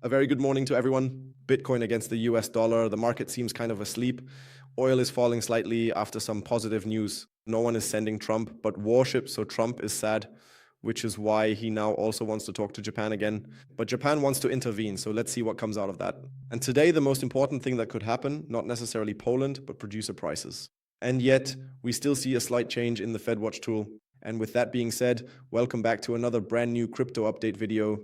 A very good morning to everyone. Bitcoin against the US dollar. The market seems kind of asleep. Oil is falling slightly after some positive news. No one is sending Trump, but warships, so Trump is sad, which is why he now also wants to talk to Japan again. But Japan wants to intervene, so let's see what comes out of that. And today, the most important thing that could happen, not necessarily Poland, but producer prices. And yet, we still see a slight change in the FedWatch tool. And with that being said, welcome back to another brand new crypto update video.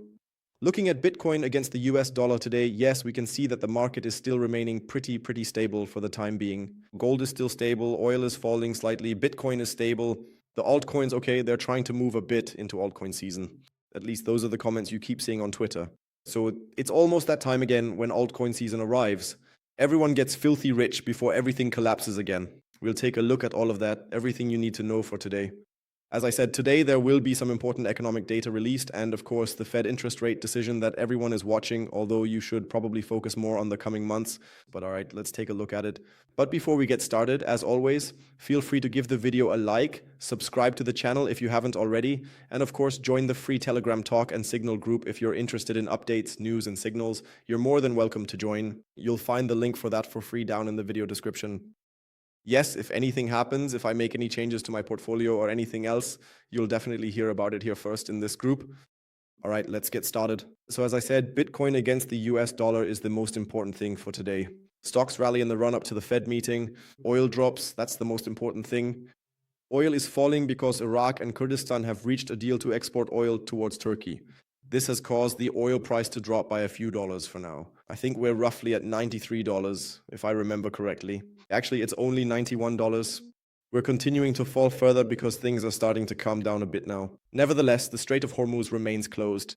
Looking at Bitcoin against the US dollar today, yes, we can see that the market is still remaining pretty stable for the time being. Gold is still stable, oil is falling slightly, Bitcoin is stable. The altcoins, okay, they're trying to move a bit into altcoin season. At least those are the comments you keep seeing on Twitter. So it's almost that time again when altcoin season arrives. Everyone gets filthy rich before everything collapses again. We'll take a look at all of that, everything you need to know for today. As I said, today there will be some important economic data released and, of course, the Fed interest rate decision that everyone is watching, although you should probably focus more on the coming months. But all right, let's take a look at it. But before we get started, as always, feel free to give the video a like, subscribe to the channel if you haven't already, and of course, join the free Telegram talk and Signal group if you're interested in updates, news, and signals. You're more than welcome to join. You'll find the link for that for free down in the video description. Yes, if anything happens, if I make any changes to my portfolio or anything else, you'll definitely hear about it here first in this group. All right, let's get started. So as I said, Bitcoin against the US dollar is the most important thing for today. Stocks rally in the run-up to the Fed meeting. Oil drops, that's the most important thing. Oil is falling because Iraq and Kurdistan have reached a deal to export oil towards Turkey. This has caused the oil price to drop by a few dollars for now. I think we're roughly at $93, if I remember correctly. Actually, it's only $91. We're continuing to fall further because things are starting to calm down a bit now. Nevertheless, the Strait of Hormuz remains closed.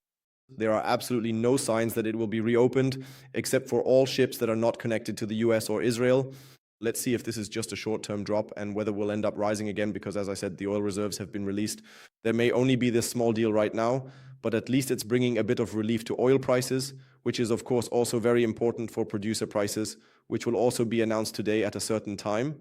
There are absolutely no signs that it will be reopened, except for all ships that are not connected to the US or Israel. Let's see if this is just a short-term drop and whether we'll end up rising again because, as I said, the oil reserves have been released. There may only be this small deal right now, but at least it's bringing a bit of relief to oil prices, which is, of course, also very important for producer prices, which will also be announced today at a certain time.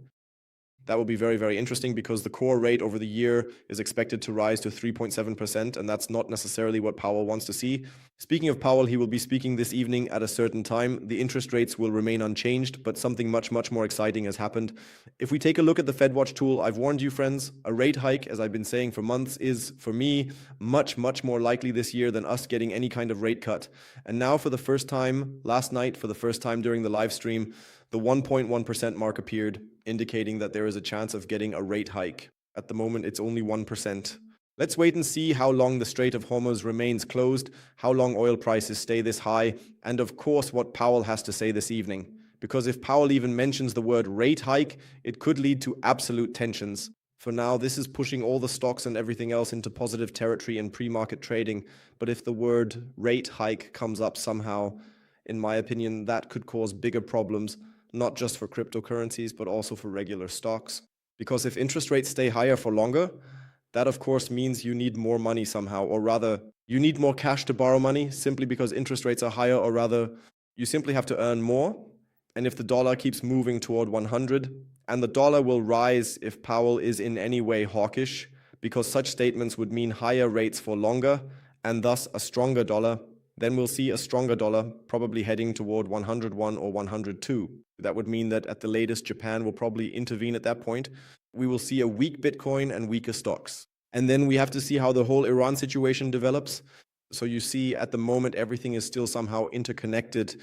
That will be very interesting because the core rate over the year is expected to rise to 3.7%, and that's not necessarily what Powell wants to see. Speaking of Powell, he will be speaking this evening at a certain time. The interest rates will remain unchanged, but something much more exciting has happened. If we take a look at the FedWatch tool, I've warned you, friends, a rate hike, as I've been saying for months, is, for me, much more likely this year than us getting any kind of rate cut. And now for the first time, last night, for the first time during the live stream, the 1.1% mark appeared, indicating that there is a chance of getting a rate hike. At the moment, it's only 1%. Let's wait and see how long the Strait of Hormuz remains closed, how long oil prices stay this high, and of course what Powell has to say this evening. Because if Powell even mentions the word rate hike, it could lead to absolute tensions. For now, this is pushing all the stocks and everything else into positive territory in pre-market trading. But if the word rate hike comes up somehow, in my opinion, that could cause bigger problems, not just for cryptocurrencies, but also for regular stocks. Because if interest rates stay higher for longer, that of course means you need more money somehow, or rather, you need more cash to borrow money simply because interest rates are higher, or rather, you simply have to earn more. And if the dollar keeps moving toward 100, and the dollar will rise if Powell is in any way hawkish, because such statements would mean higher rates for longer, and thus a stronger dollar, then we'll see a stronger dollar, probably heading toward 101 or 102. That would mean that at the latest, Japan will probably intervene at that point. We will see a weak Bitcoin and weaker stocks. And then we have to see how the whole Iran situation develops. So you see, at the moment, everything is still somehow interconnected.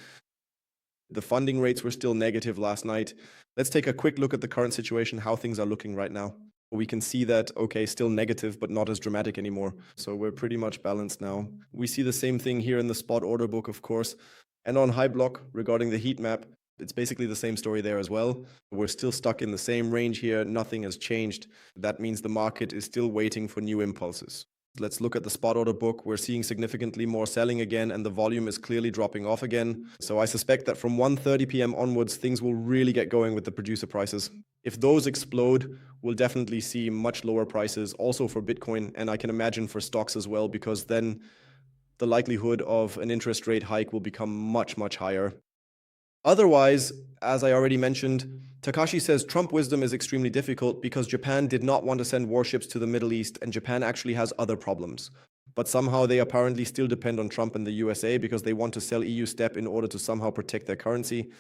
The funding rates were still negative last night. Let's take a quick look at the current situation, how things are looking right now. We can see that, okay, still negative, but not as dramatic anymore. So we're pretty much balanced now. We see the same thing here in the spot order book, of course. And on high block, regarding the heat map, it's basically the same story there as well. We're still stuck in the same range here. Nothing has changed. That means the market is still waiting for new impulses. Let's look at the spot order book. We're seeing significantly more selling again, and the volume is clearly dropping off again. So I suspect that from 1:30 p.m. onwards, things will really get going with the producer prices. If those explode, we'll definitely see much lower prices also for Bitcoin, and I can imagine for stocks as well, because then the likelihood of an interest rate hike will become much higher. Otherwise, as I already mentioned, Takashi says Trump wisdom is extremely difficult because Japan did not want to send warships to the Middle East, and Japan actually has other problems. but somehow they apparently still depend on Trump and the USA because they want to sell EU STEP in order to somehow protect their currency.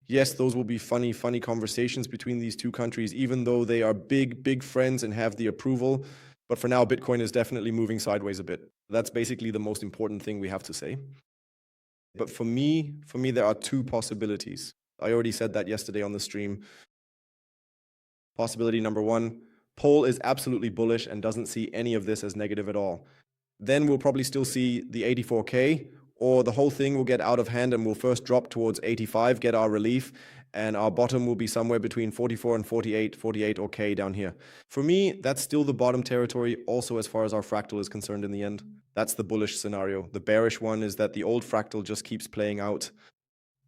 Yes, those will be funny conversations between these two countries, even though they are big friends and have the approval. But for now, Bitcoin is definitely moving sideways a bit. That's basically the most important thing we have to say. But for me, there are two possibilities. I already said that yesterday on the stream. Possibility number one, Paul is absolutely bullish and doesn't see any of this as negative at all. Then we'll probably still see the 84K, or the whole thing will get out of hand and we'll first drop towards 85, get our relief, and our bottom will be somewhere between 44 and 48 OK down here. For me, that's still the bottom territory, also as far as our fractal is concerned in the end. That's the bullish scenario. The bearish one is that the old fractal just keeps playing out.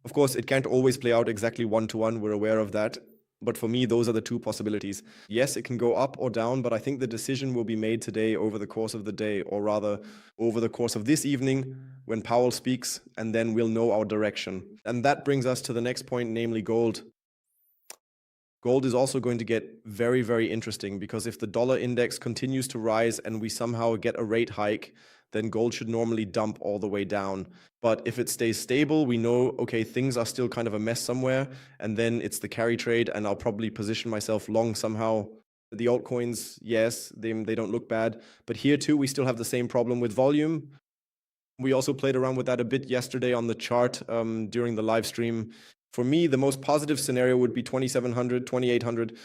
Of course, it can't always play out exactly one-to-one, we're aware of that. But for me, those are the two possibilities. Yes, it can go up or down, but I think the decision will be made today over the course of the day, or rather over the course of this evening when Powell speaks, and then we'll know our direction. And that brings us to the next point, namely gold. Gold is also going to get very interesting, because if the dollar index continues to rise and we somehow get a rate hike, then gold should normally dump all the way down. But if it stays stable, we know, okay, things are still kind of a mess somewhere, and then it's the carry trade, and I'll probably position myself long somehow. The altcoins, yes, they don't look bad, but here too, we still have the same problem with volume. We also played around with that a bit yesterday on the chart during the live stream. For me, the most positive scenario would be 2,700, 2,800,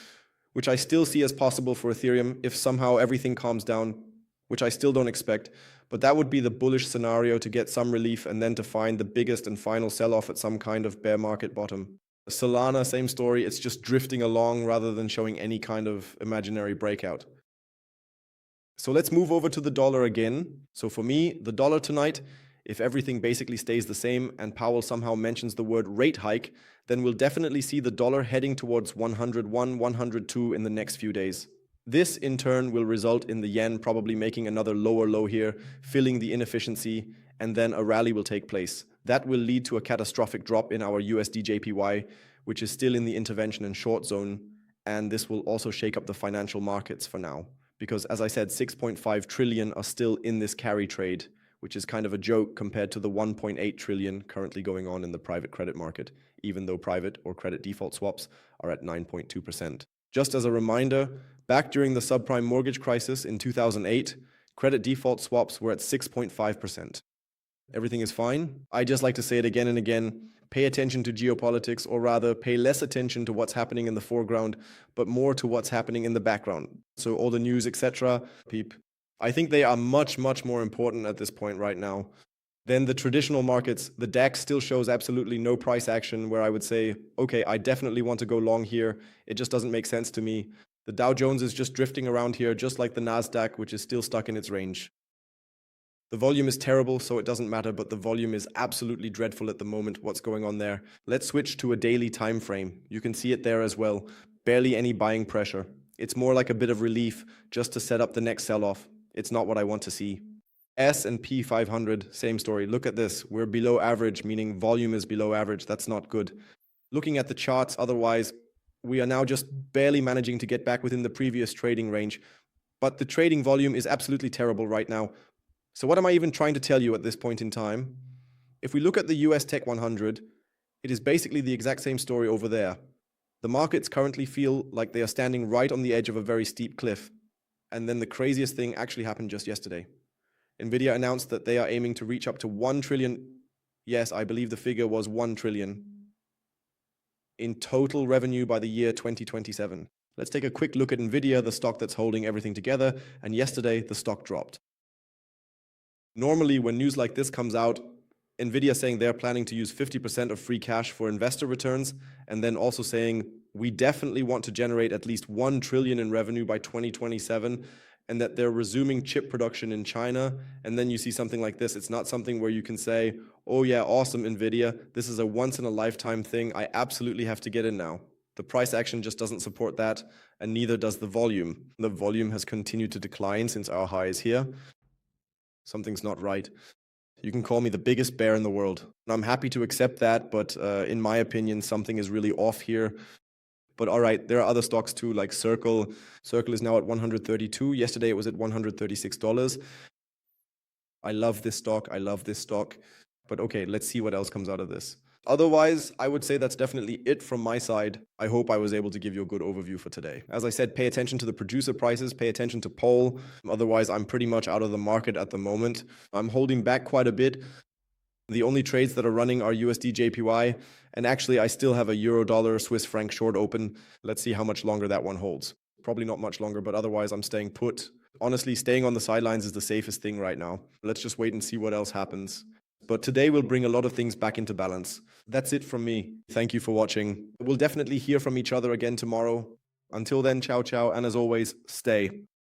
which I still see as possible for Ethereum if somehow everything calms down, which I still don't expect. But that would be the bullish scenario to get some relief and then to find the biggest and final sell-off at some kind of bear market bottom. Solana, same story. It's just drifting along rather than showing any kind of imaginary breakout. So let's move over to the dollar again. So for me, the dollar tonight, if everything basically stays the same and Powell somehow mentions the word rate hike, then we'll definitely see the dollar heading towards 101, 102 in the next few days. This in turn will result in the yen probably making another lower low here, filling the inefficiency, and then a rally will take place. That will lead to a catastrophic drop in our USD JPY, which is still in the intervention and short zone, and this will also shake up the financial markets for now. Because as I said, 6.5 trillion are still in this carry trade, which is kind of a joke compared to the 1.8 trillion currently going on in the private credit market, even though private or credit default swaps are at 9.2%. Just as a reminder, back during the subprime mortgage crisis in 2008, credit default swaps were at 6.5%. Everything is fine. I just like to say it again and again. Pay attention to geopolitics, or rather pay less attention to what's happening in the foreground, but more to what's happening in the background. So all the news, etc. I think they are much more important at this point right now. Then the traditional markets, the DAX still shows absolutely no price action where I would say, okay, I definitely want to go long here. It just doesn't make sense to me. The Dow Jones is just drifting around here, just like the NASDAQ, which is still stuck in its range. The volume is terrible, so it doesn't matter, but the volume is absolutely dreadful at the moment, what's going on there. Let's switch to a daily time frame. You can see it there as well. Barely any buying pressure. It's more like a bit of relief just to set up the next sell-off. It's not what I want to see. S&P 500, same story. Look at this. We're below average, meaning volume is below average. That's not good. Looking at the charts, otherwise, we are now just barely managing to get back within the previous trading range. But the trading volume is absolutely terrible right now. So what am I even trying to tell you at this point in time? If we look at the US Tech 100, it is basically the exact same story over there. The markets currently feel like they are standing right on the edge of a very steep cliff. And then the craziest thing actually happened just yesterday. Nvidia announced that they are aiming to reach up to 1 trillion. Yes, I believe the figure was 1 trillion in total revenue by the year 2027. Let's take a quick look at Nvidia, the stock that's holding everything together. And yesterday, the stock dropped. Normally, when news like this comes out, Nvidia saying they're planning to use 50% of free cash for investor returns, and then also saying we definitely want to generate at least 1 trillion in revenue by 2027, and that they're resuming chip production in China. And then you see something like this. It's not something where you can say, oh yeah, awesome Nvidia, this is a once in a lifetime thing, I absolutely have to get in now. The price action just doesn't support that, and neither does the volume. The volume has continued to decline since our high is here. Something's not right. You can call me the biggest bear in the world. I'm happy to accept that, but in my opinion, something is really off here. But all right, there are other stocks too, like Circle. Circle is now at 132. Yesterday it was at $136. I love this stock. I love this stock. But okay, let's see what else comes out of this. Otherwise, I would say that's definitely it from my side. I hope I was able to give you a good overview for today. As I said, pay attention to the producer prices, pay attention to Pole. Otherwise, I'm pretty much out of the market at the moment. I'm holding back quite a bit. The only trades that are running are USD JPY. And actually, I still have a euro dollar Swiss franc short open. Let's see how much longer that one holds. Probably not much longer, but otherwise I'm staying put. Honestly, staying on the sidelines is the safest thing right now. Let's just wait and see what else happens. But today will bring a lot of things back into balance. That's it from me. Thank you for watching. We'll definitely hear from each other again tomorrow. Until then, ciao, ciao. And as always, stay.